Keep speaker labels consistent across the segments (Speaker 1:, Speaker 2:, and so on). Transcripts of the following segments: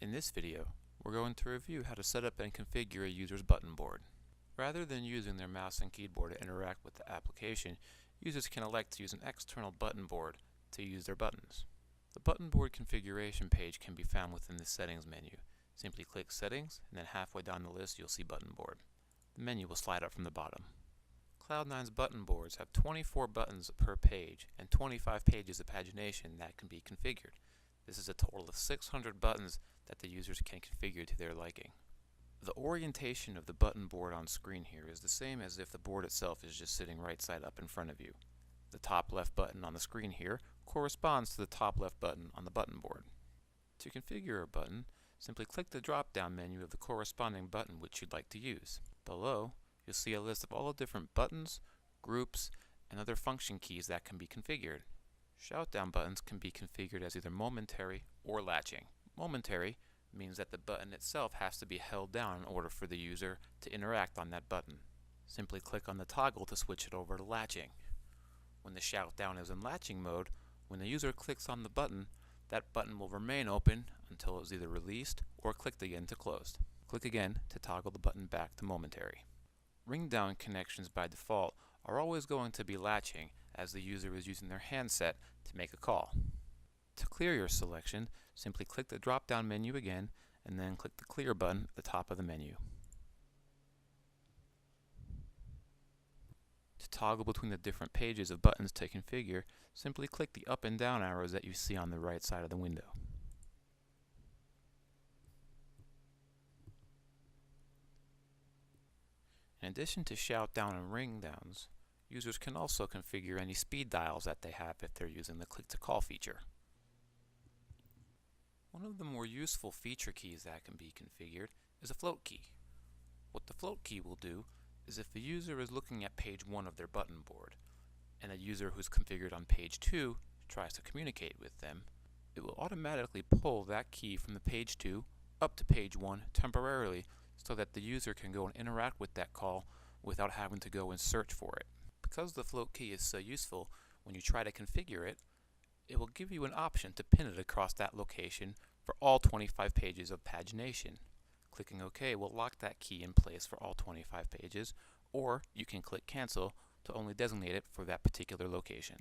Speaker 1: In this video, we're going to review how to set up and configure a user's button board. Rather than using their mouse and keyboard to interact with the application, users can elect to use an external button board to use their buttons. The button board configuration page can be found within the Settings menu. Simply click Settings, and then halfway down the list you'll see Button Board. The menu will slide up from the bottom. Cloud9's button boards have 24 buttons per page and 25 pages of pagination that can be configured. This is a total of 600 buttons that the users can configure to their liking. The orientation of the button board on screen here is the same as if the board itself is just sitting right side up in front of you. The top left button on the screen here corresponds to the top left button on the button board. To configure a button, simply click the drop-down menu of the corresponding button which you'd like to use. Below, you'll see a list of all the different buttons, groups, and other function keys that can be configured. Shout-down buttons can be configured as either momentary or latching. Momentary means that the button itself has to be held down in order for the user to interact on that button. Simply click on the toggle to switch it over to latching. When the shout-down is in latching mode, when the user clicks on the button, that button will remain open until it is either released or clicked again to closed. Click again to toggle the button back to momentary. Ring-down connections by default are always going to be latching as the user is using their handset to make a call. To clear your selection, simply click the drop-down menu again and then click the clear button at the top of the menu. To toggle between the different pages of buttons to configure, simply click the up and down arrows that you see on the right side of the window. In addition to shout down and ring downs, users can also configure any speed dials that they have if they're using the click to call feature. One of the more useful feature keys that can be configured is a float key. What the float key will do is if the user is looking at page 1 of their button board and a user who's configured on page 2 tries to communicate with them, it will automatically pull that key from the page 2 up to page 1 temporarily so that the user can go and interact with that call without having to go and search for it. Because the float key is so useful, when you try to configure it, it will give you an option to pin it across that location for all 25 pages of pagination. Clicking OK will lock that key in place for all 25 pages, or you can click Cancel to only designate it for that particular location.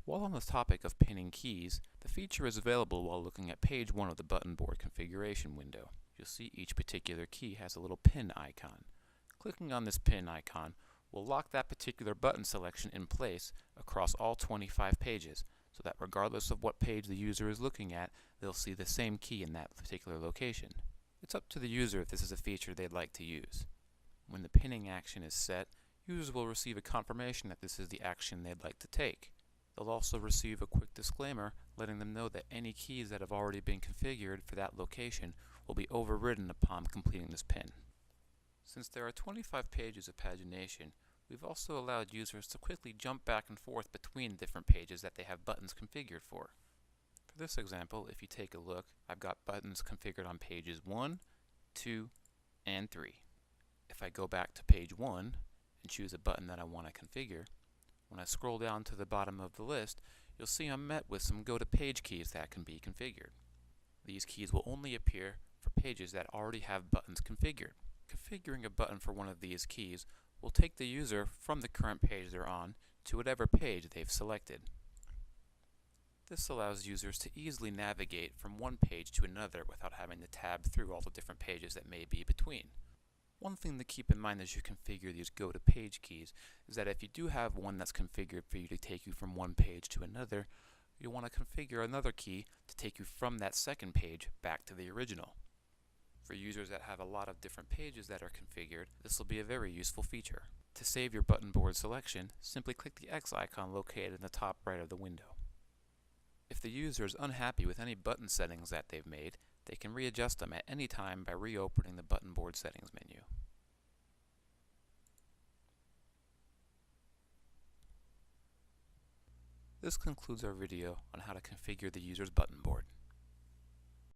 Speaker 1: While on the topic of pinning keys, the feature is available while looking at page 1 of the button board configuration window. You'll see each particular key has a little pin icon. Clicking on this pin icon will lock that particular button selection in place across all 25 pages, so that regardless of what page the user is looking at, they'll see the same key in that particular location. It's up to the user if this is a feature they'd like to use. When the pinning action is set, users will receive a confirmation that this is the action they'd like to take. They'll also receive a quick disclaimer letting them know that any keys that have already been configured for that location will be overridden upon completing this pin. Since there are 25 pages of pagination, we've also allowed users to quickly jump back and forth between different pages that they have buttons configured for. For this example, if you take a look, I've got buttons configured on pages 1, 2, and 3. If I go back to page 1 and choose a button that I want to configure, when I scroll down to the bottom of the list, you'll see I'm met with some go-to-page keys that can be configured. These keys will only appear for pages that already have buttons configured. Configuring a button for one of these keys will take the user from the current page they're on to whatever page they've selected. This allows users to easily navigate from one page to another without having to tab through all the different pages that may be between. One thing to keep in mind as you configure these go-to-page keys is that if you do have one that's configured for you to take you from one page to another, you'll want to configure another key to take you from that second page back to the original. For users that have a lot of different pages that are configured, this will be a very useful feature. To save your button board selection, simply click the X icon located in the top right of the window. If the user is unhappy with any button settings that they've made, they can readjust them at any time by reopening the button board settings menu. This concludes our video on how to configure the user's button board.